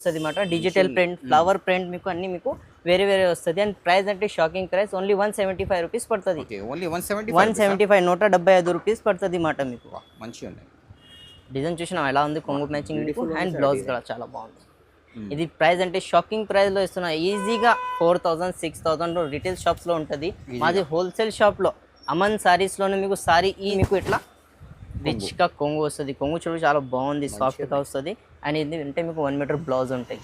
వస్తుంది మాట digital print flower print మీకు అన్ని మీకు వేరే వేరే వస్తుంది అండ్ ప్రైస్ అంటే షాకింగ్ ప్రైస్ ఓన్లీ 175 రూపీస్ పడుతుంది. ఓన్లీ 175 175 రూపీస్ పడుతుంది మాట మీకు. మంచిగా ఉన్నాయి డిజైన్ చూసినా ఎలా ఉంది కొంగు మ్యాచింగ్ అండ్ బ్లౌజ్ కూడా చాలా బాగుంది. ఇది ప్రైస్ అంటే షాకింగ్ ప్రైస్లో ఇస్తున్నా ఈజీగా 4000 6000 రిటైల్ షాప్స్లో ఉంటుంది. మాది హోల్సేల్ షాప్లో అమన్ సారీస్లోనే మీకు సారీ మీకు ఇట్లా రిచ్గా కొంగు వస్తుంది. కొంగు చూడు చాలా బాగుంది సాఫ్ట్గా వస్తుంది అండ్ ఇది అంటే మీకు 1 మీటర్ బ్లౌజ్ ఉంటాయి.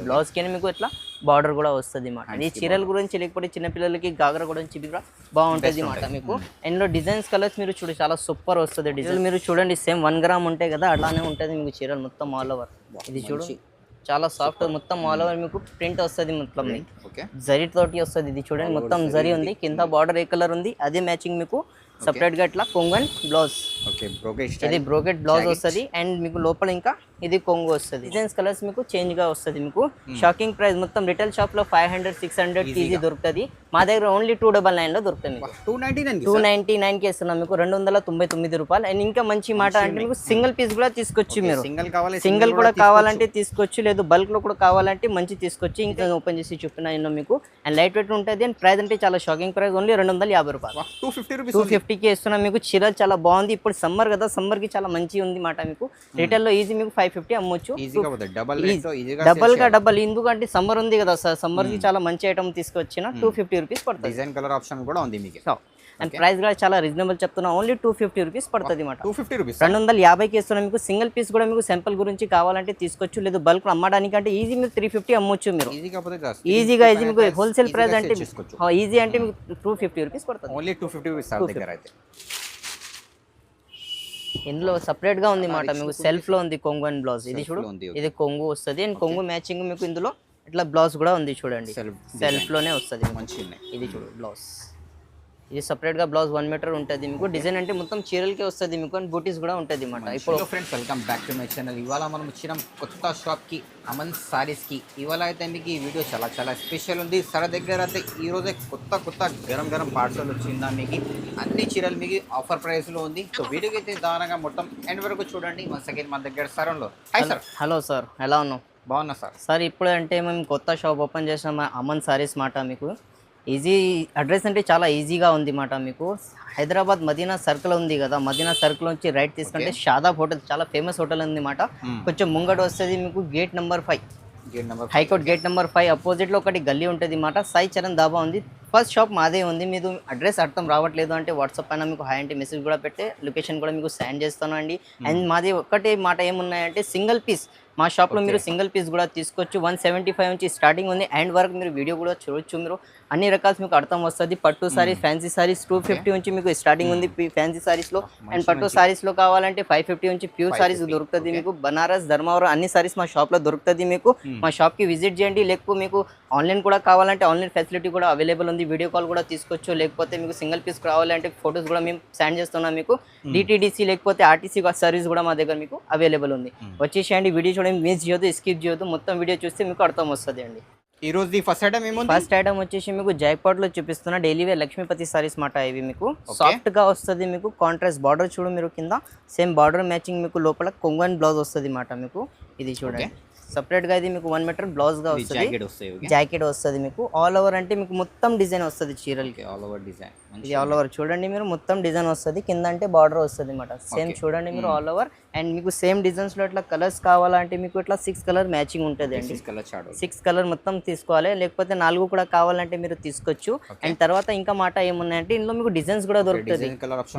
బ్లౌజ్కి మీకు ఇట్లా బార్డర్ కూడా వస్తుంది అన్నమాట. ఈ చీరల గురించి లేకపోతే చిన్నపిల్లలకి గాగర గురించి కూడా బాగుంటుంది అన్నమాట మీకు. ఇందులో డిజైన్స్ కలర్స్ మీరు చూడు చాలా సూపర్ వస్తుంది. డిజైన్ మీరు చూడండి సేమ్ 1 గ్రామ్ ఉంటాయి కదా అలానే ఉంటుంది మీకు చీరలు మొత్తం ఆల్ ఓవర్. ఇది చూడు చాలా సాఫ్ట్ మొత్తం ఆల్ ఓవర్ మీకు ప్రింట్ వస్తుంది మొత్తం జరీ తోటి వస్తుంది. ఇది చూడండి మొత్తం జరీ ఉంది కింద బార్డర్ ఏ కలర్ ఉంది అదే మ్యాచింగ్ మీకు సపరేట్ గా ఇట్లా కొంగు అండ్ బ్లౌజ్. ఇది బ్రోకెట్ బ్లౌజ్ వస్తుంది అండ్ మీకు లోపల ఇంకా ఇది కొంగు వస్తుంది. డిజైన్స్ కలర్స్ మీకు చేంజ్ గా వస్తుంది మీకు. షాకింగ్ ప్రైస్ మొత్తం రిటైల్ షాప్ లో 500 600 ఈజీ దొరుకుతుంది. మా దగ్గర ఓన్లీ 299 లో దొరుకుతుంది మీకు. 299 కి ఇస్తున్నాం మీకు 299 రూపాయలు. అండ్ ఇంకా మంచి మాట అంటే మీకు సింగిల్ పీస్ కూడా తీసుకోవచ్చు. మీరు సింగిల్ కూడా కావాలంటే తీసుకోవచ్చు లేదు బల్క్ లో కూడా కావాలంటే మంచి తీసుకోవచ్చు. ఇంకా ఓపెన్ చేసి చూపిన మీకు అండ్ లైట్ వెయిట్ ఉంటుంది అండ్ ప్రైస్ అంటే చాలా షాకింగ్ ప్రైస్ ఓన్లీ 250 రూపాయలు. 250కి ఇస్తున్నాం మీకు. చీరలు చాలా బాగుంది ఇప్పుడు సమ్మర్ కదా సమ్మర్ కి చాలా మంచి ఉంది మాట మీకు. రిటైల్ లో ఈజీ మీకు 550 అమ్మొచ్చు డబల్ గా డబల్. ఎందుకంటే సమ్మర్ ఉంది కదా సార్ సమ్మర్ కి చాలా మంచి ఐటమ్ తీసుకొచ్చిన 250 రూపీస్ పడుతుంది. డిజైన్ కలర్ ఆప్షన్ కూడా ఉంది మీకు అండ్ ప్రైస్ కూడా చాలా రీజనబుల్ చెప్తున్నా ఓన్లీ 250 రూపీస్ పడుతుంది మాట. 250కి ఇస్తున్నాం మీకు. సింగిల్ పీస్ కూడా మీకు సింపుల్ గురించి కావాలంటే తీసుకోవచ్చు లేదు బల్క్ అమ్మడానికి అంటే ఈజీ మీకు 350 అమ్మొచ్చు మీరు ఈజీగా. ఈజీ మీకు హోల్సేల్ ప్రైస్ అంటే ఈజీ అంటే మీకు 250 రూపీస్ పడుతుంది ఓన్లీ 250 రూపీస్ దగ్గర. అయితే ఇందులో సపరేట్ గా ఉంది మాట మీకు సెల్ఫ్ లో ఉంది కొంగు అండ్ బ్లౌజ్. ఇది చూడు ఇది కొంగు వస్తుంది అండ్ కొంగు మ్యాచింగ్ మీకు ఇందులో ఇట్లా బ్లౌజ్ కూడా ఉంది చూడండి సెల్ఫ్ లోనే వస్తుంది మంచిగా. ఇది చూడు బ్లౌజ్ ఇది సపరేట్ గా బ్లౌజ్ 1 మీటర్ ఉంటుంది మీకు. డిజైన్ అంటే మొత్తం చీరలకే వస్తుంది మీకు అండ్ బూటీస్ కూడా ఉంటుంది అన్నమాట. ఇప్పుడు friends welcome back to my channel. ఇవాళ మనం వచ్చిన కొత్త షాప్ కి అమన్ సారీస్ కి. ఇవాళ అయితే మీకు ఈ వీడియో చాలా చాలా స్పెషల్ ఉంది. సర దగ్గర అయితే ఈ రోజే కొత్త గరం గరం పార్సల్ వచ్చిందా మీకు. అన్ని చీరలు మీకు ఆఫర్ ప్రైస్ లో ఉంది. సో వీడియోకి అయితే దానంగా మొత్తం ఎండ్ వరకు చూడండి. మన సెకండ్ మన దగ్గర సరంలో. Hi sir. హలో సార్ ఎలా ఉన్నావు? బాగున్నా సార్. సార్ ఇప్పుడు అంటే మేము కొత్త షాప్ ఓపెన్ చేసాం అమన్ సారీస్ మాట మీకు. ఈజీ అడ్రస్ అంటే చాలా ఈజీగా ఉంది మాట మీకు. హైదరాబాద్ మదీనా సర్కిల్ ఉంది కదా మదీనా సర్కిల్ నుంచి రైట్ తీసుకుంటే షాదాబ్ హోటల్ చాలా ఫేమస్ హోటల్ ఉంది మాట. కొంచెం ముంగట వస్తుంది మీకు gate number 5 high court gate number 5 opposite లో ఒకటి గల్లీ ఉంటుంది మాట. సాయి చరణ్ దాబా ఉంది. ఫస్ట్ షాప్ మాదే ఉంది. మీరు అడ్రస్ అర్థం రావట్లేదు అంటే వాట్సాప్ పైన మీకు హాయ్ అంటే మెసేజ్ కూడా పెట్టే లొకేషన్ కూడా మీకు సెండ్ చేస్తాను అండి. అండ్ మాది ఒక్కటే మాట ఏమున్నాయంటే సింగిల్ పీస్ మా షాప్లో మీరు సింగిల్ పీస్ కూడా తీసుకోవచ్చు. 175 నుంచి స్టార్టింగ్ ఉంది అండ్ వరకు మీరు వీడియో కూడా చూడొచ్చు. మీరు అన్ని రకాలు మీకు అర్థం వస్తుంది. పట్టు సారీస్ ఫ్యాన్సీ సారీస్ 250 నుంచి మీకు స్టార్టింగ్ ఉంది ఫ్యాన్సీ సారీస్లో. అండ్ పట్టు సారీస్లో కావాలంటే 550 నుంచి ప్యూర్ సారీస్ దొరుకుతుంది మీకు. బనారస్ ధర్మవరం అన్ని సారీస్ మా షాప్లో దొరుకుతుంది మీకు. మా షాప్కి విజిట్ చేయండి. లేకపోతే మీకు ఆన్లైన్ కూడా కావాలంటే ఆన్లైన్ ఫెసిలిటీ కూడా అవైలబుల్ ఉంది. వీడియో కాల్ కూడా తీసుకోవచ్చు. లేకపోతే మీకు సింగిల్ పీస్ కావాలంటే ఫొటోస్ కూడా మేము సెండ్ చేస్తున్నాం మీకు. డిటీడీసీ లేకపోతే ఆర్టీసీ సర్వీస్ కూడా మా దగ్గర మీకు అవైలబుల్ ఉంది. వచ్చేసేయండి వీడియో చూడండి మిస్ చేయొద్దు స్కిప్ చేయొద్దు. మొత్తం వీడియో చూస్తే మీకు అర్థం వస్తుంది అండి. ఈ రోజు ఫస్ట్ ఐటమ్ ఏముంది? ఫస్ట్ ఐటమ్ వచ్చేసి మీకు జైపాట్ లో చూపిస్తున్నా డైలీ వేర్ లక్ష్మీపతి సారీస్ మాట. ఇవి మీకు సాఫ్ట్ గా వస్తుంది మీకు. కాంట్రాస్ట్ బార్డర్ చూడు మీరు కింద సేమ్ బార్డర్ మ్యాచింగ్ మీకు. లోపల కొంగు అండ్ బ్లౌజ్ వస్తుంది మాట మీకు. ఇది చూడండి సపరేట్ గా ఇది మీకు 1 మీటర్ బ్లౌజ్ గా వస్తుంది. జాకెట్ వస్తుంది మీకు. ఆల్ ఓవర్ అంటే మీకు మొత్తం డిజైన్ వస్తుంది చీరలకి. ఆల్ ఓవర్ డిజైన్ ఇది ఆల్ ఓవర్ చూడండి మీరు మొత్తం డిజైన్ వస్తుంది. కింద అంటే బార్డర్ వస్తుంది అన్నమాట. సేమ్ చూడండి మీరు ఆల్ ఓవర్. అండ్ మీకు సేమ్ డిజైన్స్ లో ఇట్లా కలర్స్ కావాలంటే మీకు ఇట్లా 6 కలర్ మ్యాచింగ్ ఉంటుంది అండి. 6 కలర్ మొత్తం తీసుకోవాలి. లేకపోతే 4 కూడా కావాలంటే మీరు తీసుకోవచ్చు. అండ్ తర్వాత ఇంకా మాట ఏమున్నాయంటే ఇందులో మీకు డిజైన్స్ కూడా దొరుకుతుంది.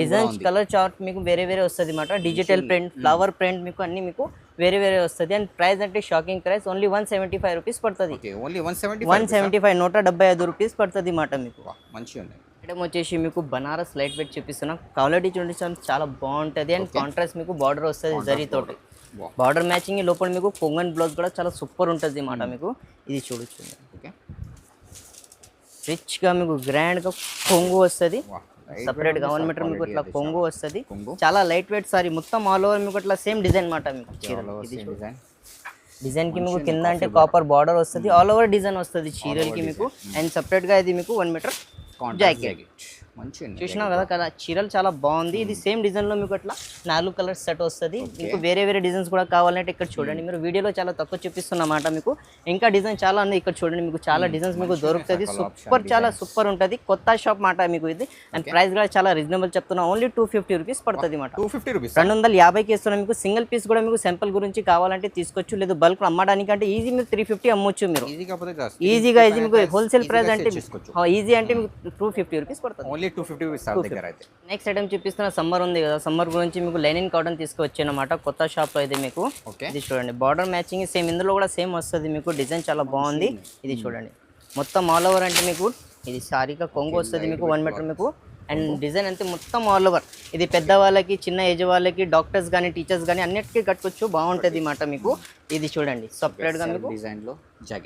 డిజైన్స్ కలర్ చార్ట్ మీకు వేరే వేరే వస్తుంది మాట. డిజిటల్ ప్రింట్ ఫ్లవర్ ప్రింట్ మీకు అన్ని మీకు వేరే వేరే వస్తుంది. అండ్ ప్రైస్ అంటే షాకింగ్ ప్రైస్ ఓన్లీ 175 రూపీస్ పడుతుంది. 175 175 రూపీస్ పడుతుంది మాట మీకు. మంచిగా ఉంది. ఐటమ్ వచ్చేసి మీకు బనారస్ లైట్ వెయిట్ చూపిస్తున్నా. క్వాలిటీ చూడండి చాలా బాగుంటుంది. అండ్ కాంట్రాస్ట్ మీకు బార్డర్ వస్తుంది జరీతోటి. బార్డర్ మ్యాచింగ్ లోపల మీకు కొంగన్ బ్లౌజ్ కూడా చాలా సూపర్ ఉంటుంది మాట మీకు. ఇది చూడొచ్చు ఓకే. రిచ్గా మీకు గ్రాండ్గా కొంగు వస్తుంది. సపరేట్ గా 1 మీటర్ మీకు ఇట్లా కొంగు వస్తుంది. చాలా లైట్ వెయిట్ సారీ మొత్తం ఆల్ ఓవర్ మీకు ఇట్లా సేమ్ డిజైన్ మాట మీకు. డిజైన్ కి మీకు కింద అంటే కాపర్ బార్డర్ వస్తుంది. ఆల్ ఓవర్ డిజైన్ వస్తుంది చీరలకి మీకు. అండ్ సపరేట్ గా ఇది మీకు 1 మీటర్ జాకెట్ మంచి చూసినావు కదా కదా చీరలు చాలా బాగుంది. ఇది సేమ్ డిజైన్ లో మీకు అట్లా 4 కలర్స్ సెట్ వస్తుంది. మీకు వేరే వేరే డిజైన్స్ కూడా కావాలంటే ఇక్కడ చూడండి. మీరు వీడియోలో చాలా తక్కువ చూపిస్తున్నమాట. మీకు ఇంకా డిజైన్ చాలా ఉంది. ఇక్కడ చూడండి మీకు చాలా డిజైన్స్ మీకు దొరుకుతుంది. సూపర్ చాలా సూపర్ ఉంటుంది. కొత్త షాప్ మాట మీకు ఇది. అండ్ ప్రైస్ కూడా చాలా రీజనబుల్ చెప్తున్నా. ఓన్లీ 250 రూపీస్ పడుతుంది మాట. 250 రూపీస్ 250కి ఇస్తున్నాం. మీకు సింగిల్ పీస్ కూడా మీకు సింపుల్ గురించి కావాలంటే తీసుకోవచ్చు. లేదు బల్క్ అమ్మడానికి అంటే ఈజీ మీరు 350 అమ్మొచ్చు. మీరు ఈజీగా ఈజీ మీకు హోల్సేల్ ప్రైస్ అంటే ఈజీ అంటే మీకు 250 రూపీస్ పడుతుంది. ఓన్లీ 250 రూపీస్ దగ్గర అయితే. నెక్స్ట్ ఐటమ్ చూపిస్తున్న సమ్మర్ ఉంది కదా, సమ్మర్ గురించి మీకు లైనిన్ కాటన్ తీసుకొచ్చానమాట కొత్త షాప్ లో. ఇది మీకు ఇది చూడండి బార్డర్ మ్యాచింగ్ సేమ్ ఇందులో కూడా సేమ్ వస్తుంది మీకు. డిజైన్ చాలా బాగుంది. ఇది చూడండి మొత్తం ఆల్ ఓవర్ అంటే మీకు ఇది సారీగా కొంగు వస్తుంది మీకు 1 మీటర్ మీకు. అండ్ డిజైన్ అంతే మొత్తం ఆల్ ఓవర్. ఇది పెద్ద వాళ్ళకి చిన్న ఏజ్ వాళ్ళకి డాక్టర్స్ కానీ టీచర్స్ కానీ అన్నిటికీ కట్టుకోవచ్చు. బాగుంటుంది మాట మీకు. ఇది చూడండి సపరేట్ గా మీకు డిజైన్ లో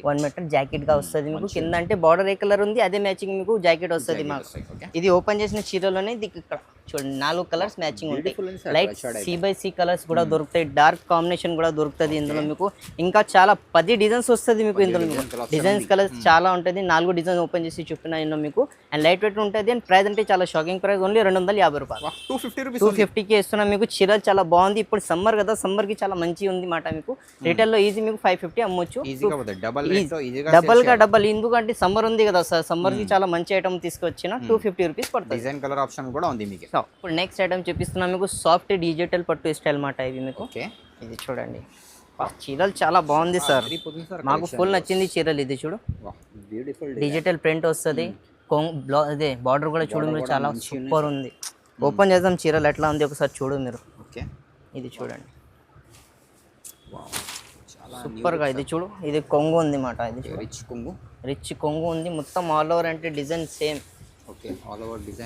1 మీటర్ జాకెట్ గా వస్తుంది మీకు. కింద అంటే బార్డర్ ఏ కలర్ ఉంది అదే మ్యాచింగ్ మీకు జాకెట్ వస్తుంది మాకు. ఇది ఓపెన్ చేసిన చీరలోనే ఇది ఇక్కడ చూడండి 4 కలర్స్ మ్యాచింగ్ ఉంటాయి. లైట్ C/C కలర్స్ కూడా దొరుకుతాయి. డార్క్ కాంబినేషన్ కూడా దొరుకుతుంది ఇందులో మీకు. ఇంకా చాలా 10 డిజైన్స్ వస్తుంది మీకు ఇందులో. మీకు డిజైన్స్ కలర్స్ చాలా ఉంటుంది. 4 డిజైన్ ఓపెన్ చేసి చూపిన ఇందులో మీకు. అండ్ లైట్ వెయిట్ ఉంటుంది. అండ్ ప్రైస్ అంటే చాలా షాకింగ్ ప్రైస్. ఓన్లీ 250 రూపాయలు. 250కి ఇస్తున్నాం మీకు. చీరలు చాలా బాగుంది. ఇప్పుడు సమ్మర్ కదా, సమ్మర్ కి చాలా మంచి ఉంది మాట మీకు. రిటైల్ లో ఈజీ మీకు 550 అమ్మొచ్చు. డబల్ గా డబల్. ఎందుకంటే సమ్మర్ ఉంది కదా సార్, సమ్మర్ కి చాలా మంచి ఐటమ్ తీసుకొచ్చిన 250 రూపీస్ పడుతుంది. డిజైన్ కలర్ ఆప్షన్ కూడా ఉంది మీకు. ఇప్పుడు నెక్స్ట్ ఐటమ్ చూపిస్తున్నాం మీకు. సాఫ్ట్ డిజిటల్ పట్టు స్టైల్ మాట ఇవి మీకు. ఇది చూడండి చీరలు చాలా బాగుంది సార్. మాకు ఫుల్ నచ్చింది చీరలు. ఇది చూడు డిజిటల్ ప్రింట్ వస్తుంది. అదే బార్డర్ కూడా చూడు మీరు చాలా సూపర్ ఉంది. ఓపెన్ చేద్దాం చీరలు ఎట్లా ఉంది ఒకసారి చూడు మీరు. ఇది చూడండి సూపర్ గా. ఇది చూడు ఇది కొంగు ఉంది మాట. ఇది రిచ్ కొంగు ఉంది మొత్తం ఆల్ ఓవర్ అంటే డిజైన్ సేమ్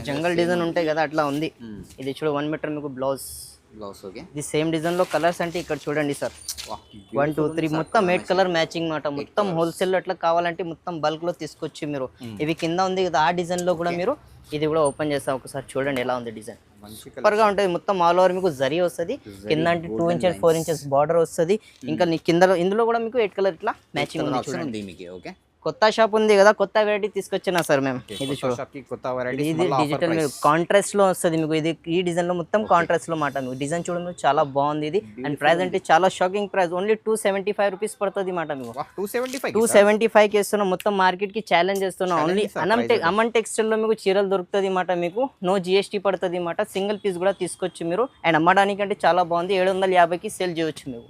జంగల్ డిజైన్ ఉంటాయి కదా అట్లా ఉంది. ఇది చూడు 1 మీటర్ మీకు బ్లౌజ్. ఇది సేమ్ డిజైన్ లో కలర్స్ అంటే ఇక్కడ చూడండి సార్ 1 2 3 మొత్తం 8 కలర్ మ్యాచింగ్ మాట. మొత్తం హోల్సేల్ లో ఎట్లా కావాలంటే మొత్తం బల్క్ లో తీసుకొచ్చి మీరు. ఇవి కింద ఉంది కదా ఆ డిజైన్ లో కూడా మీరు ఇది కూడా ఓపెన్ చేస్తా ఒకసారి చూడండి ఎలా ఉంది డిజైన్. సూపర్ గా ఉంటుంది. మొత్తం ఆల్ ఓవర్ మీకు జరీ వస్తుంది. కింద అంటే 2 ఇంచెస్ 4 ఇంచెస్ బార్డర్ వస్తుంది. ఇంకా కింద ఇందులో కూడా మీకు 8 కలర్ ఇట్లా మ్యాచింగ్ ఉంది చూడండి. కొత్త షాప్ ఉంది కదా, కొత్త వెరైటీ తీసుకొచ్చినా సార్ మేము. ఇది ఇది డిజిటల్ మీకు కాంట్రాస్ట్ లో వస్తుంది మీకు. ఇది ఈ డిజైన్ లో మొత్తం కాంట్రాస్ట్ లో మాట మీకు. డిజైన్ చూడండి చాలా బాగుంది ఇది. అండ్ ప్రైస్ అంటే చాలా షాకింగ్ ప్రైస్. ఓన్లీ 275 రూపీస్ పడుతుంది మాట మీకు. 275 కి ఇస్తున్నాం. మొత్తం మార్కెట్ కి ఛాలెంజ్ చేస్తున్నాం. ఓన్లీ అమన్ టెక్స్టైల్ లో మీకు చీరలు దొరుకుతుంది మాట మీకు. నో GST పడుతుంది మాట. సింగిల్ పీస్ కూడా తీసుకోవచ్చు మీరు. అండ్ అమ్మడానికి అంటే చాలా బాగుంది. 750కి సేల్ చేయొచ్చు మీరు.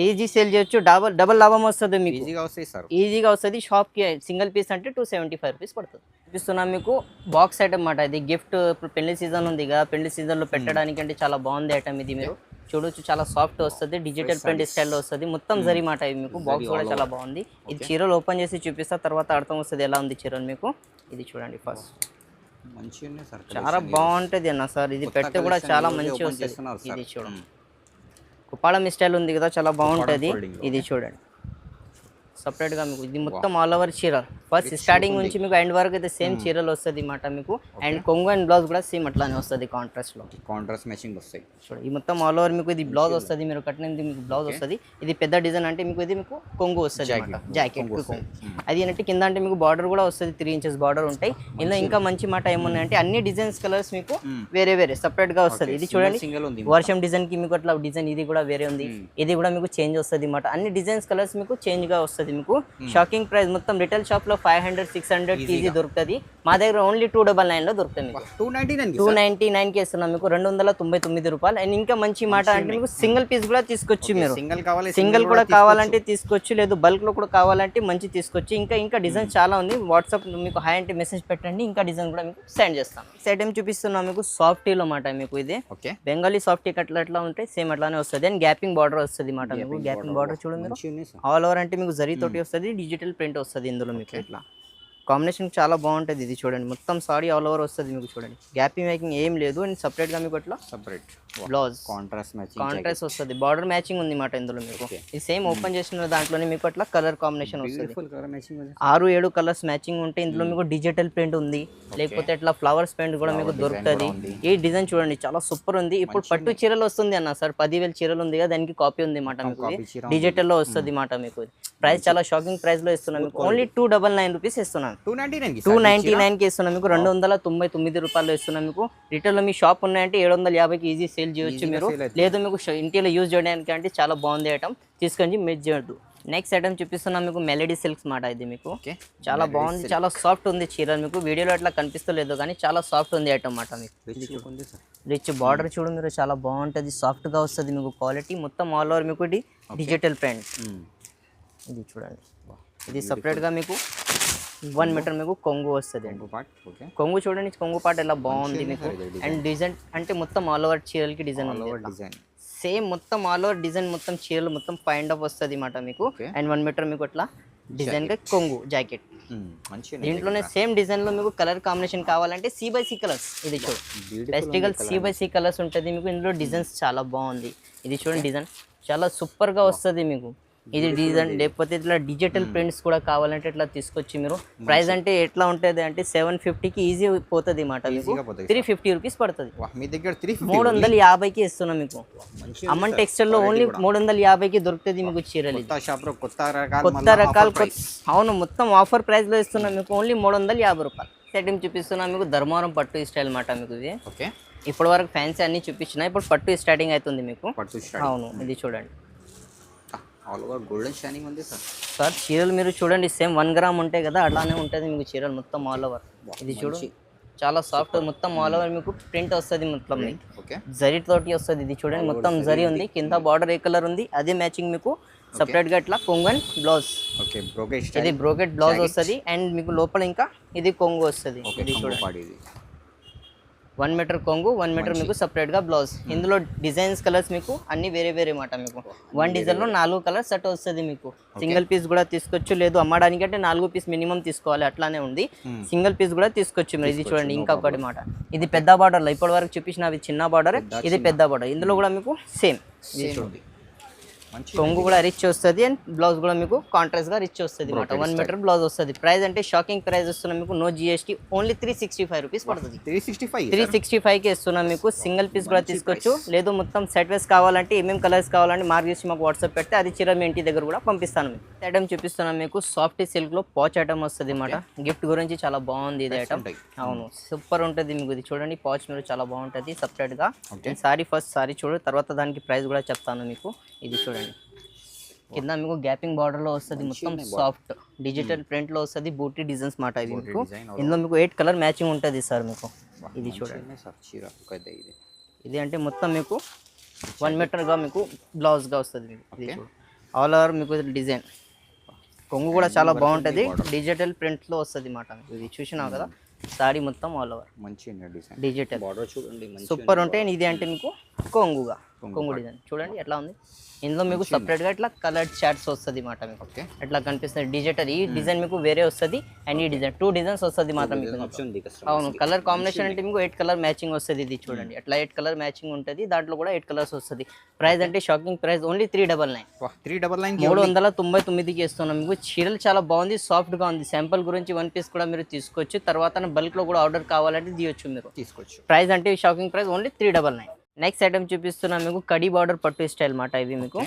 ఈజీ సేల్ చేయొచ్చు. డబల్ లాభం వస్తుంది మీకు. ఈజీగా వస్తుంది. షాప్ కి సింగిల్ పీస్ అంటే 275 రూపీస్ పడుతుంది. చూపిస్తున్నాం మీకు బాక్స్ ఐటమ్ మాట. ఇది గిఫ్ట్ ఇప్పుడు పెళ్లి సీజన్ ఉంది కదా, పెళ్లి సీజన్ లో పెట్టడానికి అంటే చాలా బాగుంది ఐటమ్ ఇది. మీరు చూడొచ్చు చాలా సాఫ్ట్ వస్తుంది. డిజిటల్ ప్రింట్ స్టైల్ లో వస్తుంది. మొత్తం జరీ మాట ఇది మీకు. బాక్స్ కూడా చాలా బాగుంది. ఇది చీరలు ఓపెన్ చేసి చూపిస్తా తర్వాత అర్థం వస్తుంది ఎలా ఉంది చీరలు మీకు. ఇది చూడండి ఫస్ట్ చాలా బాగుంటది అన్న సార్. ఇది పెట్టే కూడా చాలా మంచి వస్తుంది. ఇది చూడండి కుప్పాళం స్టైల్ ఉంది కదా చాలా బాగుంటది. ఇది చూడండి సపరేట్ గా మీకు. ఇది మొత్తం ఆల్ ఓవర్ చీర ఫస్ట్ స్టార్టింగ్ నుంచి మీకు ఎండ్ వరకు అయితే సేమ్ చీరలు వస్తుంది మాట మీకు. అండ్ కొంగు అండ్ బ్లౌజ్ కూడా సేమ్ అట్లానే వస్తుంది కాంట్రాస్ట్ లో. కాంట్రాస్ట్ మ్యాచింగ్ వస్తాయి చూడండి. ఈ మొత్తం ఆల్ ఓవర్ మీకు ఇది బ్లౌజ్ వస్తుంది. మీరు కట్టినది మీకు బ్లౌజ్ వస్తుంది. ఇది పెద్ద డిజైన్ అంటే మీకు ఇది మీకు కొంగు వస్తుంది జాకెట్ కొంగు. అది ఏంటంటే కింద అంటే మీకు బార్డర్ కూడా వస్తుంది. 3 ఇంచెస్ బార్డర్ ఉంటాయి. ఇందులో ఇంకా మంచి మాట ఏమున్నాయంటే అన్ని డిజైన్స్ కలర్స్ మీకు వేరే వేరే సపరేట్ గా వస్తుంది. ఇది చూడండి వర్షం డిజైన్ కి మీకు అట్లా డిజైన్ ఇది కూడా వేరే ఉంది. ఇది కూడా మీకు చేంజ్ వస్తుంది మాట. అన్ని డిజైన్స్ కలర్స్ మీకు చేంజ్ గా వస్తుంది మీకు. Shocking price. మొత్తం రిటైల్ షాప్ లో 500 600 ఈజీ దొరుకుతుంది. మా దగ్గర ఓన్లీ 299 లో దొరుకుతుంది మీకు. 299 కి ఇస్తున్నాం మీకు. 299 రూపాయలు. అండ్ ఇంకా మంచి మాట అంటే మీకు సింగిల్ పీస్ కూడా తీసుకోవచ్చు మీరు. సింగిల్ కూడా కావాలంటే తీసుకోవచ్చు. లేదు బల్క్ లో కూడా కావాలంటే మంచి తీసుకోవచ్చు. ఇంకా డిజైన్ చాలా ఉంది. వాట్సాప్ మీకు హాయ్ అంటే మెసేజ్ పెట్టండి. ఇంకా డిజైన్ కూడా మీకు సెండ్ చేస్తాం. ఐటమ్ చూపిస్తున్నాం మీకు సాఫ్ట్ లో మాట మీకు. ఇది బెంగాలీ సాఫ్ట్ అట్లా ఉంటాయి సేమ్ అట్లానే వస్తుంది. అండ్ గ్యాపింగ్ బార్డర్ వస్తుంది మాట మీకు. గ్యాపింగ్ బార్డర్ చూడండి ఆల్ ఓవర్ అంటే మీకు జరీ తోటి వస్తుంది. డిజిటల్ ప్రింట్ వస్తుంది ఇందులో మీకు. ఇట్లా కాంబినేషన్ చాలా బాగుంటుంది. ఇది చూడండి మొత్తం సారీ ఆల్ ఓవర్ వస్తుంది మీకు. చూడండి గ్యాపింగ్ మేకింగ్ ఏం లేదు. అండ్ సపరేట్ గా మీకు అట్లా సపరేట్ బ్లౌజ్ కాంట్రాస్ట్ వస్తుంది. బార్డర్ మ్యాచింగ్ ఉంది మాట ఇందులో మీకు. ఇది సేమ్ ఓపెన్ చేసిన దాంట్లోనే మీకు అట్లా కలర్ కాంబినేషన్ వస్తుంది. 6-7 కలర్స్ మ్యాచింగ్ ఉంటే ఇందులో మీకు డిజిటల్ ప్రింట్ ఉంది. లేకపోతే అట్లా ఫ్లవర్స్ ప్రింట్ కూడా మీకు దొరుకుతుంది. ఈ డిజైన్ చూడండి చాలా సూపర్ ఉంది. ఇప్పుడు పట్టు చీరలు వస్తుంది అన్న సార్. 10,000 చీరలు ఉంది కదా దానికి కాపీ ఉంది మాట మీకు. డిజిటల్ లో వస్తుంది మాట మీకు. ప్రైస్ చాలా షాకింగ్ ప్రైస్ లో ఇస్తున్నాం మీకు. ఓన్లీ 299 రూపీస్ ఇస్తున్నాం. 299కి ఇస్తున్నాం మీకు, 299 రూపాయలు ఇస్తున్నాం మీకు. రిటైల్లో మీ షాప్ ఉన్నాయంటే 750కి ఈజీ సేల్ చేయొచ్చు మీరు. లేదు మీకు ఇంటిలో యూజ్ చేయడానికి అంటే చాలా బాగుంది ఐటమ్, తీసుకొని మీరు చేయొద్దు. నెక్స్ట్ ఐటమ్ చూపిస్తున్నాం మీకు మెలడీ సిల్క్స్ మాట. ఇది మీకు చాలా బాగుంది, చాలా సాఫ్ట్ ఉంది చీర. మీకు వీడియోలో అట్లా కనిపిస్తలేదు కానీ చాలా సాఫ్ట్ ఉంది ఐటమ్ మాట. మీకు రిచ్ బార్డర్ చూడు మీరు, చాలా బాగుంటుంది, సాఫ్ట్గా వస్తుంది మీకు. క్వాలిటీ మొత్తం ఆల్ ఓవర్ మీకు ఇది డిజిటల్ ప్రింట్. ఇది చూడండి, ఇది సపరేట్గా మీకు 1 మీటర్ మీకు కొంగు వస్తుంది అండి. కొంగు చూడండి, కొంగు పాట ఎలా బాగుంది మీకు. అండ్ డిజైన్ అంటే మొత్తం ఆల్ ఓవర్ చీరలకి డిజైన్ ఉంది. సేమ్ మొత్తం ఆల్ ఓవర్ డిజైన్ మొత్తం చీరలు మొత్తం ఫైండ్ ఆఫ్ వస్తుంది అన్నమాట మీకు. అండ్ 1 మీటర్ మీకు అట్లా డిజైన్ గా కొంగు జాకెట్. దీంట్లోనే సేమ్ డిజైన్ లో మీకు కలర్ కాంబినేషన్ కావాలంటే C/C కలర్స్. ఇది చూడు, ఫెస్టివల్ C/C కలర్స్ ఉంటుంది మీకు. ఇందులో డిజైన్స్ చాలా బాగుంది. ఇది చూడండి, డిజైన్ చాలా సూపర్ గా వస్తుంది మీకు. ఇది డిజైన్ లేకపోతే ఇట్లా డిజిటల్ ప్రింట్స్ కూడా కావాలంటే ఇట్లా తీసుకొచ్చి మీరు. ప్రైస్ అంటే ఎట్లా ఉంటుంది అంటే 750కి ఈజీ పోతుంది అన్నమాట మీకు. 350 రూపీస్ పడుతుంది. మీ దగ్గర 350కి ఇస్తున్నాం మీకు. అమన్ టెక్స్టైల్ లో ఓన్లీ 350కి దొరుకుతుంది మీకు చీరలు. కొత్త రకాలు అవును, మొత్తం ఆఫర్ ప్రైస్ లో ఇస్తున్నాం మీకు. ఓన్లీ 350 రూపాయలు. సెట్టింగ్ చూపిస్తున్నాం మీకు, ధర్మవరం పట్టు స్టైల్ మాట మీకు. ఇది ఇప్పటి వరకు ఫ్యాన్సీ అన్ని చూపించిన, ఇప్పుడు పట్టు స్టార్టింగ్ అవుతుంది మీకు. అవును, ఇది చూడండి, ఆల్ ఓవర్ గోల్డెన్ షైనింగ్ ఉంది సార్. చీరలు మీరు చూడండి, సేమ్ 1 గ్రామ్ ఉంటాయి కదా, అలానే ఉంటుంది మీకు చీరలు మొత్తం ఆల్ ఓవర్. ఇది చూడు, చాలా సాఫ్ట్, మొత్తం ఆల్ ఓవర్ మీకు ప్రింట్ వస్తుంది మొత్తం. జరీ తోటి వస్తుంది. ఇది చూడండి, మొత్తం జరీ ఉంది. కింద బార్డర్ ఏ కలర్ ఉంది అదే మ్యాచింగ్ మీకు. సపరేట్ గా ఇట్లా కొంగు అండ్ బ్లౌజ్. ఇది బ్రోకెట్ బ్లౌజ్ వస్తుంది. అండ్ మీకు లోపల ఇంకా ఇది కొంగు వస్తుంది. ఇది చూడండి, 1 మీటర్ కొంగు, 1 మీటర్ మీకు సపరేట్ గా బ్లౌజ్. ఇందులో డిజైన్స్ కలర్స్ మీకు అన్ని వేరే వేరే మాట మీకు. 1 డిజైన్ లో 4 కలర్స్ సెట్ వస్తుంది మీకు. సింగిల్ పీస్ కూడా తీసుకోవచ్చు, లేదు అమ్మడానికి అంటే 4 పీస్ మినిమం తీసుకోవాలి, అట్లానే ఉంది. సింగిల్ పీస్ కూడా తీసుకోవచ్చు మీరు. ఇది చూడండి, ఇంకా ఒకటి మాట. ఇది పెద్ద బార్డర్ లో ఇప్పటి వరకు చూపించిన అవి చిన్న బార్డర్, ఇది పెద్ద బార్డర్. ఇందులో కూడా మీకు సేమ్ ఇది చూడండి, కొంగు కూడా రిచ్ వస్తుంది అండ్ బ్లౌజ్ కూడా మీకు కాంట్రాస్ట్ గా రిచ్ వస్తుంది అన్నమాట. 1 మీటర్ బ్లౌజ్ వస్తుంది. ప్రైస్ అంటే షాకింగ్ ప్రైస్ వస్తున్నాం మీకు, నో GST, ఓన్లీ 365 రూపీస్ పడుతుంది. 365కి ఇస్తున్నాం మీకు. సింగిల్ పీస్ కూడా తీసుకోవచ్చు, లేదు మొత్తం సెట్ వైస్ కావాలంటే ఏమేమి కలర్స్ కావాలంటే మార్క్ చేసి మాకు వాట్సాప్ పెడితే అది చీర మీ ఇంటి దగ్గర కూడా పంపిస్తాను మీకు. ఐటమ్ చూపిస్తున్నాం మీకు, సాఫ్ట్ సిల్క్ లో పాచ్ ఐటమ్ వస్తుంది అన్నమాట. గిఫ్ట్ గురించి చాలా బాగుంది ఇది ఐటమ్. అవును, సూపర్ ఉంటుంది మీకు. ఇది చూడండి, పాచ్ మీరు చాలా బాగుంటుంది సపరేట్ గా. సారీ ఫస్ట్ సారీ చూడు, తర్వాత దానికి ప్రైస్ కూడా చెప్తాను మీకు. ఇది చూడండి, కింద మీకు గ్యాపింగ్ బార్డర్ లో వస్తుంది, మొత్తం సాఫ్ట్ డిజిటల్ ప్రింట్ లో వస్తుంది. బూటీ డిజైన్స్ మాట ఇవి మీకు. ఇందులో మీకు 8 కలర్ మ్యాచింగ్ ఉంటుంది సార్ మీకు. ఇది చూడండి, ఇది అంటే మొత్తం మీకు 1 మీటర్ గా మీకు బ్లౌజ్ గా వస్తుంది మీకు. ఇది ఆల్ ఓవర్ మీకు డిజైన్. కొంగు కూడా చాలా బాగుంటుంది, డిజిటల్ ప్రింట్ లో వస్తుంది మాట. ఇది చూసినావు కదా, సారీ మొత్తం ఆల్ ఓవర్ డిజిటల్ సూపర్ ఉంటాయి. ఇది అంటే మీకు కొంగుగా, కొంగు డిజైన్ చూడండి ఎట్లా ఉంది. ఇందులో మీకు సపరేట్ గా ఇట్లా కలర్డ్ చార్ట్స్ వస్తుంది మాట మీకు. ఎట్లా కనిపిస్తుంది డిజిటల్. ఈ డిజైన్ మీకు వేరే వస్తుంది అండ్ ఈ డిజైన్ 2 డిజైన్స్ వస్తుంది మాట మీకు. అవును, కలర్ కాంబినేషన్ అంటే మీకు 8 కలర్ మ్యాచింగ్ వస్తుంది. ఇది చూడండి, అట్లా 8 కలర్ మ్యాచింగ్ ఉంటుంది. దాంట్లో కూడా 8 కలర్స్ వస్తుంది. ప్రైస్ అంటే షాకింగ్ ప్రైస్, ఓన్లీ 399. 399కి ఇస్తున్నాం మీకు. చీరలు చాలా బాగుంది, సాఫ్ట్ గా ఉంది. శాంపుల్ గురించి 1 పీస్ కూడా మీరు తీసుకోవచ్చు. తర్వాత బల్క్ లో కూడా ఆర్డర్ కావాలంటే తీయొచ్చు మీరు, తీసుకోవచ్చు. ప్రైస్ అంటే shocking price, only 399. Next item చూపిస్తున్నాం మీకు, కడి బార్డర్ పట్టు స్టైల్ మాట ఇవి మీకు.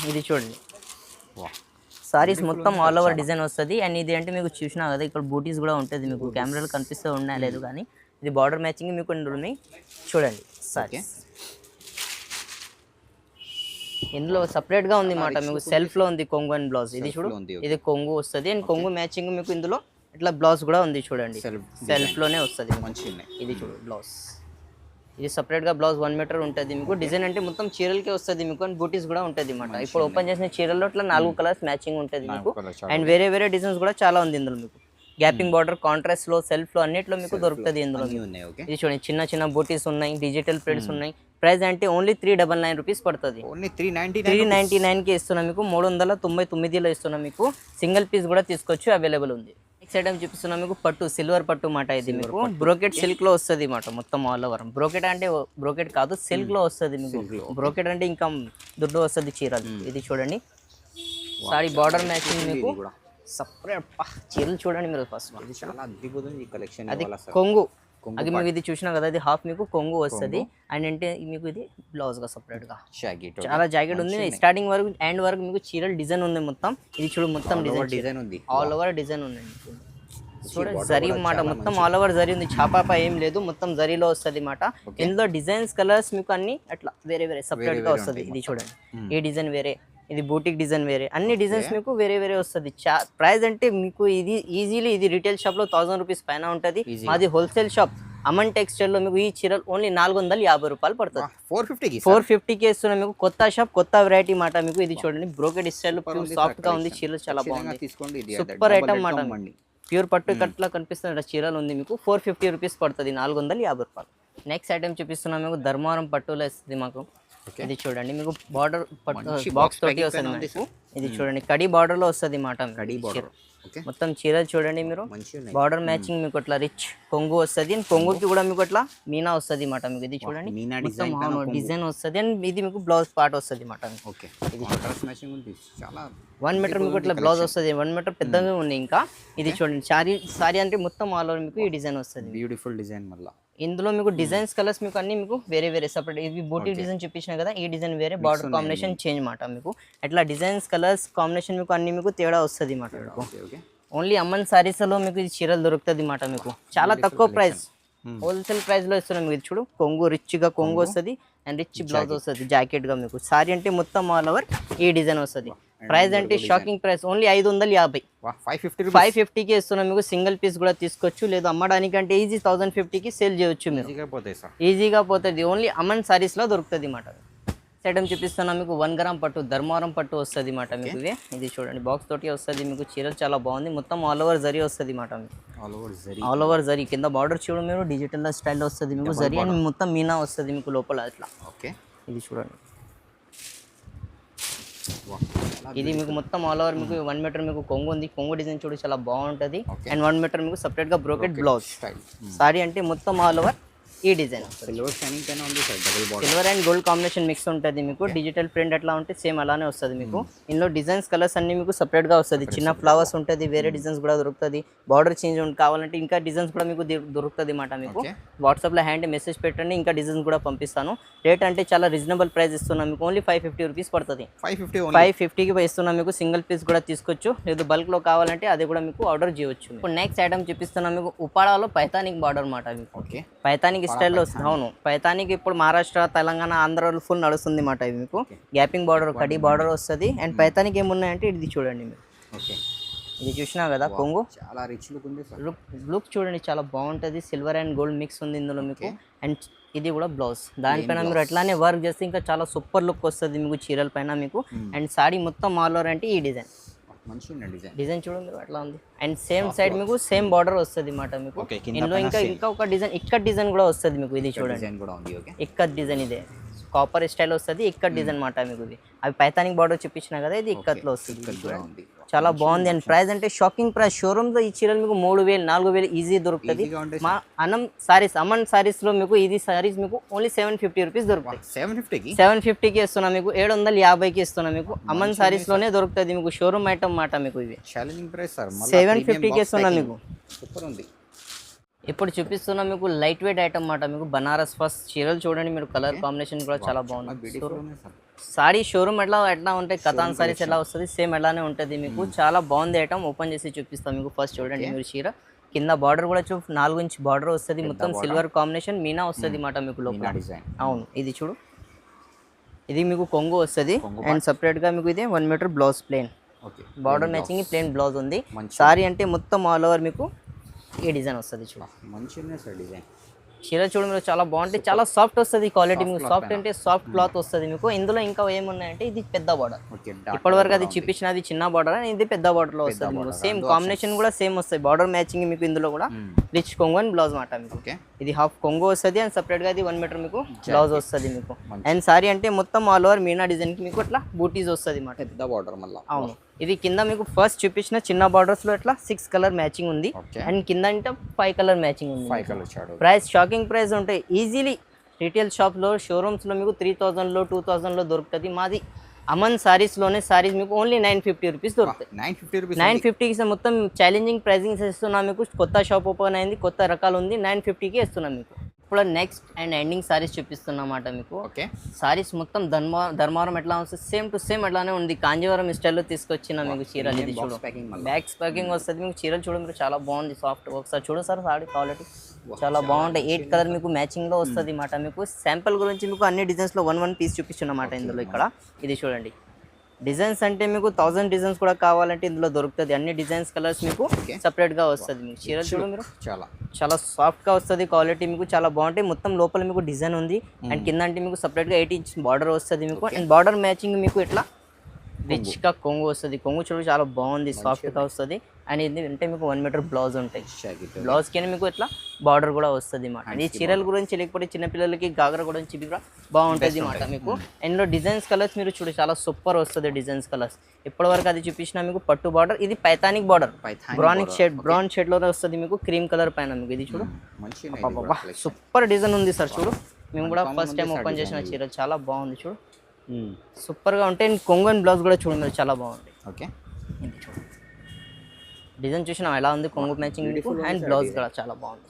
ఇది చూడండి, సారీస్ మొత్తం ఆల్ ఓవర్ డిజైన్ వస్తుంది. అండ్ ఇది అంటే మీకు చూసినా కదా, ఇక్కడ బూటీస్ కూడా ఉంటుంది మీకు. కెమెరాలో కనిపిస్తూ ఉన్నా లేదు కానీ ఇది బార్డర్ మ్యాచింగ్ మీకు ఉంటుంది. చూడండి సారీస్ ఇందులో సపరేట్ గా ఉంది మాట మీకు. సెల్ఫ్ లో ఉంది కొంగు అండ్ బ్లౌజ్. ఇది చూడు, ఇది కొంగు వస్తుంది అండ్ కొంగు మ్యాచింగ్ మీకు. ఇందులో ఇట్లా బ్లౌజ్ కూడా ఉంది చూడండి, సెల్ఫ్ లోనే వస్తుంది. ఇది చూడు బ్లౌజ్, ఇది సపరేట్ గా బ్లౌజ్ 1 మీటర్ ఉంటుంది మీకు. డిజైన్ అంటే మొత్తం చీరలకే వస్తుంది మీకు. అండ్ బూటీస్ కూడా ఉంటుంది అన్నమాట. ఇప్పుడు ఓపెన్ చేసిన చీరల్లో ఇట్లా 4 కలర్స్ మ్యాచింగ్ ఉంటుంది మీకు. అండ్ వేరే వేరే డిజైన్స్ కూడా చాలా ఉంది ఇందులో మీకు. గ్యాపింగ్ బార్డర్, కాంట్రాస్ట్ లో, సెల్ఫ్ లో అన్నిట్లో మీకు దొరుకుతుంది ఇందులో. ఇది చూడండి, చిన్న చిన్న బూటీస్ ఉన్నాయి, డిజిటల్ ప్రింట్స్ ఉన్నాయి. ప్రైస్ అంటే ఓన్లీ 399 రూపీస్ పడుతుంది. 399కి ఇస్తున్నాం మీకు. 399లో ఇస్తున్నాం మీకు. సింగిల్ పీస్ కూడా తీసుకోవచ్చు, అవైలబుల్ ఉంది. నెక్స్ట్ ఐటమ్ చూపిస్తున్నాం మీకు, పట్టు సిల్వర్ పట్టు మాట. ఇది మీకు బ్రోకెట్ సిల్క్ లో వస్తుంది మాట మొత్తం ఆల్ ఓవర్. బ్రోకెట్ అంటే బ్రోకెట్ కాదు, సిల్క్ లో వస్తుంది మీకు. బ్రోకెట్ అంటే ఇంకా దుడ్డు వస్తుంది చీరలు. ఇది చూడండి, సారీ బార్డర్ మ్యాచింగ్ మీకు. సపరేట్ చీరలు చూడండి మీరు ఫస్ట్. అది కొంగు, అది మీకు ఇది చూసినా కదా, ఇది హాఫ్ మీకు కొంగు వస్తుంది. అండ్ అంటే మీకు ఇది బ్లౌజ్ గా సపరేట్ గా చాలా జాకెట్ ఉంది. స్టార్టింగ్ వరకు ఎండ్ వరకు మీకు చీరలు డిజైన్ ఉంది మొత్తం. ఇది చూడు, మొత్తం డిజైన్ ఉంది, ఆల్ ఓవర్ డిజైన్ ఉంది. జరీ మాట మొత్తం ఆల్ ఓవర్ జరీ ఉంది, చాపాప ఏం లేదు, మొత్తం జరీలో వస్తుంది మాట. ఇందులో డిజైన్స్ కలర్స్ మీకు అన్ని అట్లా వేరే వేరే సపరేట్ గా వస్తుంది. ఇది చూడండి, ఈ డిజైన్ వేరే, ఇది బూటిక్ డిజైన్ వేరే, అన్ని డిజైన్స్ మీకు వేరే వేరే వస్తుంది. ప్రైస్ అంటే మీకు ఇది ఈజీలీ ఇది రిటైల్ షాప్ లో 1000 రూపీస్ పైన ఉంటుంది. మాది హోల్సేల్ షాప్ అమన్ టెక్స్టైల్ లో మీకు ఈ చీరలు ఓన్లీ 450 రూపాయలు పడుతుంది. 450కి ఇస్తున్నాం మీకు. కొత్త షాప్, కొత్త వెరైటీ మాట మీకు. ఇది చూడండి, బ్రోకెడ్ స్టైల్ సాఫ్ట్ గా ఉంది, చీరలు చాలా బాగుంది, సూపర్ ఐటమ్ మాట. ప్యూర్ పట్టు కట్లా కనిపిస్తున్న చీరలు ఉంది మీకు. 450 రూపీస్ పడుతుంది, 450 రూపాయలు. నెక్స్ట్ ఐటమ్ చూపిస్తున్నాం మీకు, ధర్మవరం పట్టులో వస్తుంది మాకు. ఇది చూడండి మీకు బార్డర్ బాక్స్ తోటి వస్తుంది మీకు. ఇది చూడండి కడి బార్డర్ లో వస్తుంది మాట. మొత్తం చీరలు చూడండి మీరు, బార్డర్ మ్యాచింగ్ మీకు అట్లా రిచ్ కొంగు వస్తుంది. అండ్ కొంగుకి కూడా మీకు అట్లా మీనా వస్తుంది మాట మీకు. ఇది చూడండి డిజైన్ వస్తుంది. అండ్ ఇది మీకు బ్లౌజ్ పార్ట్ వస్తుంది మాట. ఇది 1 మీటర్ మీకు ఇట్లా బ్లౌజ్ వస్తుంది, 1 మీటర్ పెద్దగా ఉంది. ఇంకా ఇది చూడండి సారీ అంటే మొత్తం ఆల్ ఓవర్ మీకు ఈ డిజైన్ వస్తుంది. బ్యూటిఫుల్ డిజైన్ మళ్ళీ. ఇందులో మీకు డిజైన్స్ కలర్స్ మీకు అన్ని మీకు వేరే వేరే సపరేట్. ఇది బూటీ డిజైన్ చూపించిన కదా, ఈ డిజైన్ వేరే, బార్డర్ కాంబినేషన్ చేంజ్ మాట మీకు. అట్లా డిజైన్స్ కలర్స్ కాంబినేషన్ మీకు అన్ని మీకు తేడా వస్తుంది మాట. ఓన్లీ అమ్మన్ సారీస్ లో మీకు ఇది చీరలు దొరుకుతుంది మాట మీకు. చాలా తక్కువ ప్రైస్, హోల్సేల్ ప్రైస్ లో ఇస్తున్నాం మీకు. ఇది చూడు, కొంగు రిచ్ గా కొంగు వస్తుంది అండ్ రిచ్ బ్లౌజ్ వస్తుంది జాకెట్ గా మీకు. సారీ అంటే మొత్తం ఆల్ ఓవర్ ఈ డిజైన్ వస్తుంది. ప్రైస్ అంటే షాకింగ్ ప్రైస్, ఓన్లీ 550. 550కి ఇస్తున్నాం మీకు. సింగిల్ పీస్ కూడా తీసుకోవచ్చు, లేదు అమ్మడానికి అంటే ఈజీ 1050కి సేల్ చేయొచ్చు మీరు. ఈజీగా పోతుంది. ఓన్లీ అమన్ సారీస్ లో దొరుకుతుంది మాట. ఐటమ్ చూపిస్తున్నాం మీకు, 1 గ్రామ్ పట్టు, ధర్మవరం పట్టు వస్తుంది మాట మీకు. ఇది చూడండి, బాక్స్ తోటి వస్తుంది మీకు. చీరలు చాలా బాగుంది, మొత్తం ఆల్ ఓవర్ జరీ వస్తుంది మాట మీకు. ఆల్ ఓవర్ జరీ కింద బార్డర్ చూడండి మీరు, డిజిటల్ స్టైల్లో వస్తుంది మీకు. జరీ అని మొత్తం మీనా వస్తుంది మీకు లోపల అట్లా. ఇది చూడండి, ఇది మీకు మొత్తం ఆల్ ఓవర్ మీకు 1 మీటర్ మీకు కొంగు ఉంది. కొంగు డిజైన్ చూడు చాలా బాగుంటుంది. అండ్ 1 మీటర్ మీకు సపరేట్ గా బ్రోకెట్ బ్లౌజ్. సారీ అంటే మొత్తం ఆల్ ఓవర్ ఈ design. Silver and gold combination mix ఉంటుంది మీకు. డిజిటల్ ప్రింట్ ఎట్లా ఉంటే సేమ్ అలానే వస్తుంది మీకు. ఇందులో డిజైన్స్ కలర్స్ అన్ని మీకు సపరేట్ గా వస్తుంది. చిన్న ఫ్లవర్స్ ఉంటుంది, వేరే డిజైన్స్ కూడా దొరుకుతుంది. బార్డర్ చేంజ్ కావాలంటే ఇంకా డిజైన్స్ కూడా మీకు దొరుకుతుంది మాట మీకు. వాట్సాప్ లో హ్యాండ్ మెసేజ్ పెట్టండి, ఇంకా డిజైన్స్ కూడా పంపిస్తాను. రేట్ అంటే చాలా రీజనబుల్ ప్రైస్ ఇస్తున్నాం మీకు. ఓన్లీ 550 రూపీస్ పడుతుంది. 550కి ఇస్తున్నాం మీకు. సింగిల్ పీస్ కూడా తీసుకోవచ్చు, లేదు బల్క్ లో కావాలంటే అది కూడా మీకు ఆర్డర్ చేయవచ్చు. ఇప్పుడు నెక్స్ట్ ఐటమ్ చూపిస్తున్నాం మీకు, ఉపాడాలో పైతానిక్ బార్డర్ మాట మీకు. పైతానిక్ స్టైల్లో వస్తుంది. అవును, పైతానిక్ ఇప్పుడు మహారాష్ట్ర, తెలంగాణ, ఆంధ్రాలో ఫుల్ నడుస్తుంది మాట. ఇది మీకు గ్యాపింగ్ బార్డర్, కడి బార్డర్ వస్తుంది. అండ్ పైతానిక్ ఏమున్నాయంటే ఇది చూడండి మీరు. ఇది చూసినా కదా కొంగు, చాలా రిచ్ లుక్ ఉంది. లుక్ చూడండి చాలా బాగుంటుంది. సిల్వర్ అండ్ గోల్డ్ మిక్స్ ఉంది ఇందులో మీకు. అండ్ ఇది కూడా బ్లౌజ్. దానిపైన మీరు ఎట్లానే వర్క్ చేస్తే ఇంకా చాలా సూపర్ లుక్ వస్తుంది మీకు చీరల పైన మీకు. అండ్ సారీ మొత్తం ఆల్ ఓవర్ అంటే ఈ డిజైన్. డిజైన్ చూడండి అట్లా ఉంది. అండ్ సేమ్ సైడ్ మీకు సేమ్ బార్డర్ వస్తుంది మాట మీకు. ఇందులో ఇంకా ఒక డిజైన్, ఇక్కడ డిజైన్ కూడా వస్తుంది మీకు. ఇది చూడండి, ఇక్కడ డిజైన్ ఇదే కాపర్ స్టైల్ వస్తుంది. ఇక్కడ డిజైన్ మాట మీకు. ఇది అవి పైతానిక్ బార్డర్ చూపించిన కదా, ఇది ఇక్కత్లో వస్తుంది. చాలా బాగుంది. అండ్ ప్రైస్ అంటే షాకింగ్ ప్రైస్. షోరూమ్ లో ఈ చీరలు మీకు 3000 4000 ఈజీ దొరుకుతుంది. మా అమన్ సారీస్ లో మీకు ఇది సారీస్ మీకు ఓన్లీ 750 రూపీస్ దొరుకుతాయి. 750కి ఇస్తున్నాం మీకు. 750కి ఇస్తున్నాం మీకు. అమన్ సారీస్ లోనే దొరుకుతుంది మీకు. షోరూమ్ ఐటమ్ మాట మీకు. ఇది 750కి ఇస్తున్నాం మీకు. సూపర్ ఉంది. ఇప్పుడు చూపిస్తున్నా మీకు లైట్ వెయిట్ ఐటమ్ మాట మీకు. బనారస్ ఫస్ట్ చీరలు చూడండి మీరు, కలర్ కాంబినేషన్ కూడా చాలా బాగుంది. సారీ షోరూమ్ ఎట్లా ఉంటాయి, కథాన్ సారీస్ ఎలా వస్తుంది సేమ్ ఎలానే ఉంటుంది మీకు. చాలా బాగుంది ఐటమ్. ఓపెన్ చేసి చూపిస్తాం మీకు. ఫస్ట్ చూడండి మీరు చీర కింద బార్డర్ కూడా 4 ఇంచ్ బార్డర్ వస్తుంది. మొత్తం సిల్వర్ కాంబినేషన్ మీనా వస్తుంది మాట మీకు లోపల. అవును, ఇది చూడు, ఇది మీకు కొంగు వస్తుంది. అండ్ సపరేట్ గా మీకు ఇది 1 meter blouse plain, border matching plain blouse ఉంది. సారీ అంటే మొత్తం ఆల్ ఓవర్ మీకు ఈ డిజైన్ వస్తుంది. చూడ మంచిగా సార్ డిజైన్. చీర చూడ మీరు చాలా బాగుంటుంది. చాలా సాఫ్ట్ వస్తుంది క్వాలిటీ మీకు. సాఫ్ట్ అంటే సాఫ్ట్ క్లాత్ వస్తుంది మీకు. ఇందులో ఇంకా ఏమున్నాయంటే ఇది పెద్ద బార్డర్. ఇప్పటి వరకు అది చూపించినది చిన్న బార్డర్, ఇది పెద్ద బార్డర్ లో వస్తుంది మీకు. సేమ్ కాంబినేషన్ కూడా సేమ్ వస్తుంది. బార్డర్ మ్యాచింగ్ మీకు. ఇందులో కూడా రిచ్ కొంగు అండ్ బ్లౌజ్ మాట మీకు. ఇది హాఫ్ కొంగు వస్తుంది. అండ్ సపరేట్ గా ఇది 1 మీటర్ మీకు బ్లౌజ్ వస్తుంది మీకు. అండ్ సారీ అంటే మొత్తం ఆల్ ఓవర్ మీనా డిజైన్ కి మీకు అట్లా బూటీస్ వస్తుంది మాట. పెద్ద బార్డర్ మళ్ళీ. అవును, ఇది కింద మీకు ఫస్ట్ చూపించిన చిన్న బార్డర్స్ లో ఇట్లా 6 కలర్ మ్యాచింగ్ ఉంది. అండ్ కింద అంటే 5 కలర్ మ్యాచింగ్ ఉంది. ప్రైస్ షాకింగ్ ప్రైస్ ఉంటాయి. ఈజీలీ రిటైల్ షాప్ లో, షోరూమ్స్ లో మీకు 3000 లో 2000 లో దొరుకుతుంది. మాది అమన్ సారీస్ లోనే సారీస్ మీకు ఓన్లీ 950 రూపీస్ దొరుకుతాయి. 950కి మొత్తం ఛాలెంజింగ్ ప్రైజింగ్ ఇస్తున్నాం మీకు. కొత్త షాప్ ఓపెన్ అయింది, కొత్త రకాలు ఉంది. 950కి ఇస్తున్నాం మీకు. ఇప్పుడు నెక్స్ట్ అండ్ ఎండింగ్ సారీస్ చూపిస్తున్నమాట మీకు. ఓకే. సారీస్ మొత్తం ధర్మవరం ఎట్లా వస్తుంది సేమ్ టు సేమ్ అట్లానే ఉంది. కాంజీవరం స్టైల్లో తీసుకొచ్చిన మీకు చీరలు. ఇది చూడు బ్యాగ్స్ ప్యాకింగ్ వస్తుంది మీకు. చీరలు చూడ మీరు చాలా బాగుంది సాఫ్ట్. ఒకసారి చూడు సార్ సారీ క్వాలిటీ చాలా బాగుంటాయి. 8 కలర్ మీకు మ్యాచింగ్ లో వస్తుంది అన్నమాట. మీకు శాంపుల్ గురించి మీకు అన్ని డిజైన్స్ లో 1 పీస్ చూపిస్తున్నమాట ఇందులో. ఇక్కడ ఇది చూడండి డిజైన్స్ అంటే మీకు 1000 డిజైన్స్ కూడా కావాలంటే ఇందులో దొరుకుతుంది. అన్ని డిజైన్స్ కలర్స్ మీకు సపరేట్ గా వస్తుంది. మీకు చీరలు చూడు మీరు చాలా సాఫ్ట్ గా వస్తుంది. క్వాలిటీ మీకు చాలా బాగుంటాయి. మొత్తం లోపల మీకు డిజైన్ ఉంది అండ్ కింద అంటే మీకు సపరేట్ గా 8 ఇంచ్ బార్డర్ వస్తుంది మీకు. అండ్ బార్డర్ మ్యాచింగ్ మీకు ఇట్లా రిచ్ గా కొంగు వస్తుంది. కొంగు చూడు చాలా బాగుంది సాఫ్ట్ గా వస్తుంది. అండ్ ఇది అంటే మీకు 1 మీటర్ బ్లౌజ్ ఉంటాయి. బ్లౌజ్ కి మీకు ఇట్లా బార్డర్ కూడా వస్తుంది అన్నమాట. ఈ చీరల గురించి లేకపోతే చిన్నపిల్లలకి గాగర గురించి కూడా బాగుంటుంది అన్నమాట మీకు. ఇందులో డిజైన్స్ కలర్స్ మీరు చూడు చాలా సూపర్ వస్తుంది డిజైన్స్ కలర్స్. ఇప్పటి వరకు అది చూపించిన మీకు పట్టు బార్డర్. ఇది పైథానిక్ బార్డర్ బ్రౌన్ షేడ్ లోనే వస్తుంది మీకు. క్రీమ్ కలర్ పైన మీకు ఇది చూడు సూపర్ డిజైన్ ఉంది సార్. చూడు మేము కూడా ఫస్ట్ టైం ఓపెన్ చేసిన చీరలు చాలా బాగుంది. చూడు సూపర్ గా ఉంటాయి. కొంగు అండ్ బ్లౌజ్ కూడా చూడు మీరు చాలా బాగుంది. ఓకే. ఇది చూడు డిజైన్ చూసినా ఎలా ఉంది. కొంగు మ్యాచింగ్ అండ్ బ్లౌజ్ కూడా చాలా బాగుంది.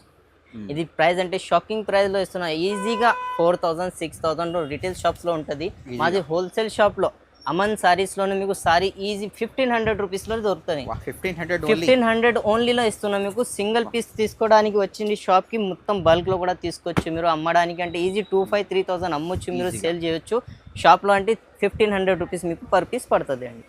ఇది ప్రైస్ అంటే షాకింగ్ ప్రైస్ లో ఇస్తున్నా. ఈజీగా 4000 6000 రిటైల్ షాప్స్ లో ఉంటుంది. మాది హోల్సేల్ షాప్ లో అమన్ సారీస్ లోనే మీకు సారీ ఈజీ 1500 రూపీస్ లో దొరుకుతుంది. 1500 ఓన్లీలో ఇస్తున్నా మీకు. సింగిల్ పీస్ తీసుకోవడానికి వచ్చింది షాప్ కి. మొత్తం బల్క్ లో కూడా తీసుకోవచ్చు మీరు. అమ్మడానికి అంటే ఈజీ 2500 3000 అమ్మొచ్చు మీరు. సేల్ చేయొచ్చు షాప్ లో అంటే 1500 రూపీస్ మీకు పర్ పీస్ పడుతుంది అండి.